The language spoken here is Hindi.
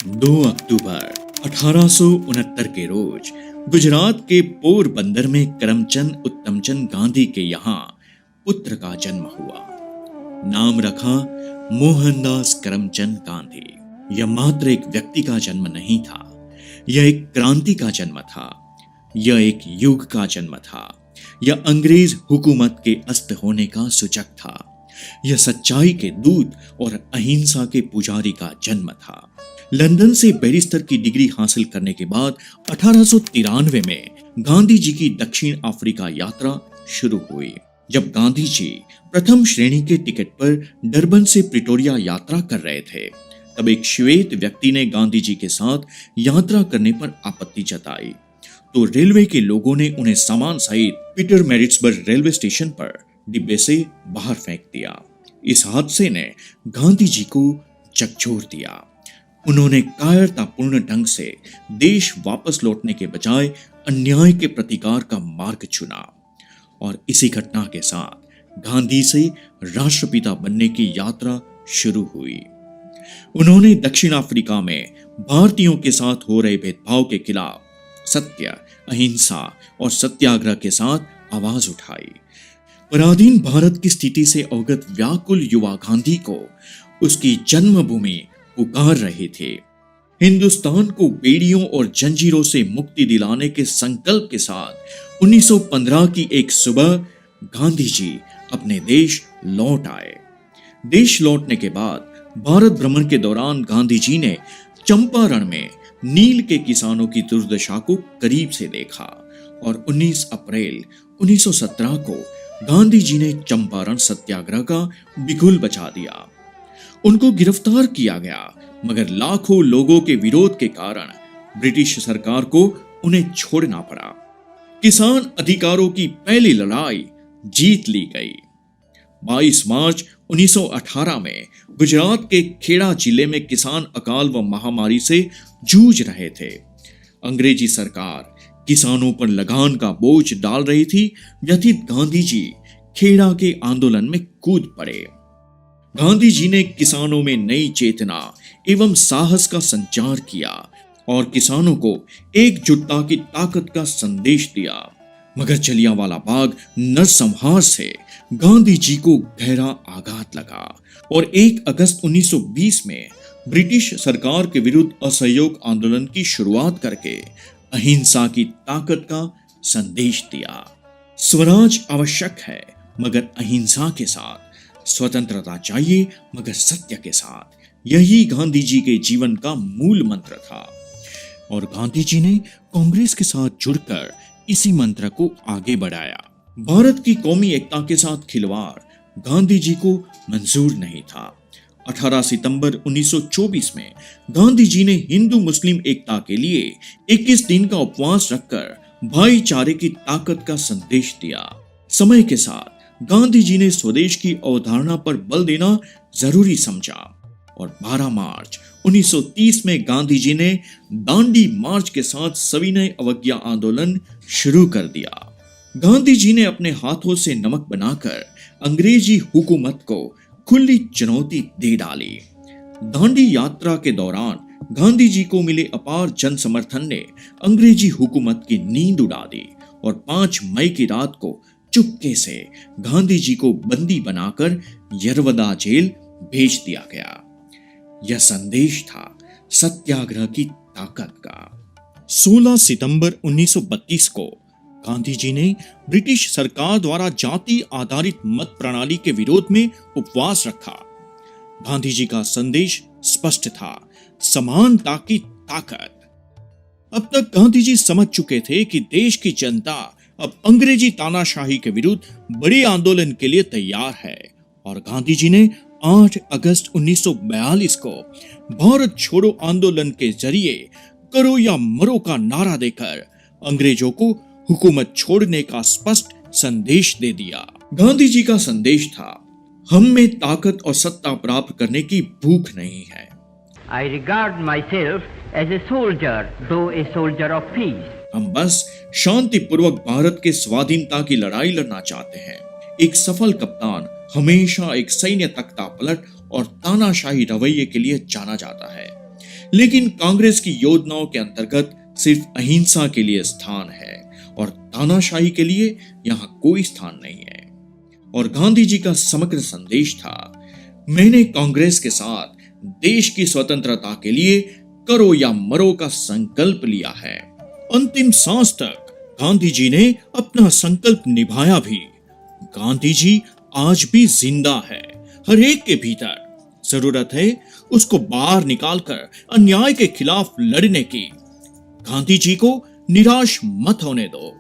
2 अक्टूबर 1869 के रोज गुजरात के पोरबंदर में करमचंद उत्तमचंद गांधी के यहाँ पुत्र का जन्म हुआ। नाम रखा मोहनदास करमचंद गांधी। यह मात्र एक व्यक्ति का जन्म नहीं था, यह एक क्रांति का जन्म था, यह एक युग का जन्म था, यह अंग्रेज हुकूमत के अस्त होने का सूचक था, यह सच्चाई के दूत और अहिंसा के पुजारी का जन्म था। लंदन से बैरिस्टर की डिग्री हासिल करने के बाद 1893 में गांधी जी की दक्षिण अफ्रीका यात्रा शुरू हुई। जब गांधी जी प्रथम श्रेणी के टिकट पर डरबन से प्रिटोरिया यात्रा कर रहे थे, तब एक श्वेत व्यक्ति ने गांधी जी के साथ यात्रा करने पर आपत्ति जताई, तो रेलवे के लोगों ने उन्हें सामान सहित पीटर मैरिट्सबर्ग रेलवे स्टेशन पर डिब्बे से बाहर फेंक दिया। इस हादसे ने गांधी जी को झकझोर दिया। उन्होंने कायरतापूर्ण ढंग से देश वापस लौटने के बजाय अन्याय के प्रतिकार का मार्ग चुना और इसी घटना के साथ गांधी से राष्ट्रपिता बनने की यात्रा शुरू हुई। उन्होंने दक्षिण अफ्रीका में भारतीयों के साथ हो रहे भेदभाव के खिलाफ सत्य, अहिंसा और सत्याग्रह के साथ आवाज उठाई। पराधीन भारत की स्थिति से अवगत व्याकुल युवा गांधी को उसकी जन्मभूमि पुकार रहे थे। हिंदुस्तान को बेड़ियों और जंजीरों से मुक्ति दिलाने के संकल्प के साथ 1915 की एक सुबह गांधी जी अपने देश लौट आए। देश लौटने के बाद भारत भ्रमण के दौरान गांधी जी ने चंपारण में नील के किसानों की दुर्दशा को करीब से देखा और 19 अप्रैल 1917 को गांधी जी ने चंपारण सत्याग्रह का बिगुल बजा दिया। उनको गिरफ्तार किया गया, मगर लाखों लोगों के विरोध के कारण ब्रिटिश सरकार को उन्हें छोड़ना पड़ा। किसान अधिकारों की पहली लड़ाई जीत ली गई। 22 मार्च 1918 में गुजरात के खेड़ा जिले में किसान अकाल व महामारी से जूझ रहे थे। अंग्रेजी सरकार किसानों पर लगान का बोझ डाल रही थी। व्यथित गांधी जी खेड़ा के आंदोलन में कूद पड़े। गांधी जी ने किसानों में नई चेतना एवं साहस का संचार किया और किसानों को एकजुटता की ताकत का संदेश दिया। मगर जलियांवाला बाग नरसंहार से गांधी जी को गहरा आघात लगा और 1 अगस्त 1920 में ब्रिटिश सरकार के विरुद्ध असहयोग आंदोलन की शुरुआत करके अहिंसा की ताकत का संदेश दिया। स्वराज आवश्यक है मगर अहिंसा के साथ, स्वतंत्रता चाहिए मगर सत्य के साथ। यही गांधी जी के जीवन का मूल मंत्र था और गांधी जी ने कांग्रेस के साथ जुड़कर इसी मंत्र को आगे बढ़ाया। भारत की कौमी एकता के साथ खिलवाड़ गांधी जी को मंजूर नहीं था। 18 सितंबर 1924 में गांधी जी ने हिंदू मुस्लिम एकता के लिए 21 दिन का उपवास रखकर भाईचारे की ताकत का संदेश दिया। समय के साथ गांधी जी ने स्वदेश की अवधारणा पर बल देना जरूरी समझा और 12 मार्च 1930 में गांधी जी ने दांडी मार्च के साथ सविनय अवज्ञा आंदोलन शुरू कर दिया। गांधी जी ने अपने हाथों से नमक बनाकर अंग्रेजी हुकूमत को खुली चुनौती दे डाली। दांडी यात्रा के दौरान गांधी जी को मिले अपार जन समर्थन ने अंग्रेजी हुकूमत की नींद उड़ा दी और 5 मई की रात को चुपके से गांधी जी को बंदी बनाकर यरवदा जेल भेज दिया गया। यह संदेश था सत्याग्रह की ताकत का। 16 सितंबर 1932 को गांधी जी ने ब्रिटिश सरकार द्वारा जाति आधारित मत प्रणाली के विरोध में उपवास रखा। गांधी जी का संदेश स्पष्ट था, समानता की ताकत। अब तक गांधी जी समझ चुके थे कि देश की जनता अब अंग्रेजी तानाशाही के विरुद्ध बड़े आंदोलन के लिए तैयार है और गांधी जी ने 8 अगस्त 1942 को भारत छोड़ो आंदोलन के जरिए करो या मरो का नारा देकर अंग्रेजों को हुकूमत छोड़ने का स्पष्ट संदेश दे दिया। गांधी जी का संदेश था, हम में ताकत और सत्ता प्राप्त करने की भूख नहीं है। I regard myself as a soldier, though a soldier of peace. हम बस शांति पूर्वक भारत के स्वाधीनता की लड़ाई लड़ना चाहते हैं। एक सफल कप्तान हमेशा एक सैन्य तख्ता पलट और तानाशाही रवैये के लिए जाना जाता है। लेकिन कांग्रेस की योजनाओं के अंतर्गत सिर्फ अहिंसा के लिए स्थान है और तानाशाही के लिए यहां कोई स्थान नहीं है। और गांधी जी का समग्र संदेश था, मैंने कांग्रेस के साथ देश की स्वतंत्रता के लिए करो या मरो का संकल्प लिया है। अंतिम सांस तक गांधी जी ने अपना संकल्प निभाया भी। गांधी जी आज भी जिंदा है, हर एक के भीतर। जरूरत है उसको बाहर निकालकर अन्याय के खिलाफ लड़ने की। गांधी जी को निराश मत होने दो।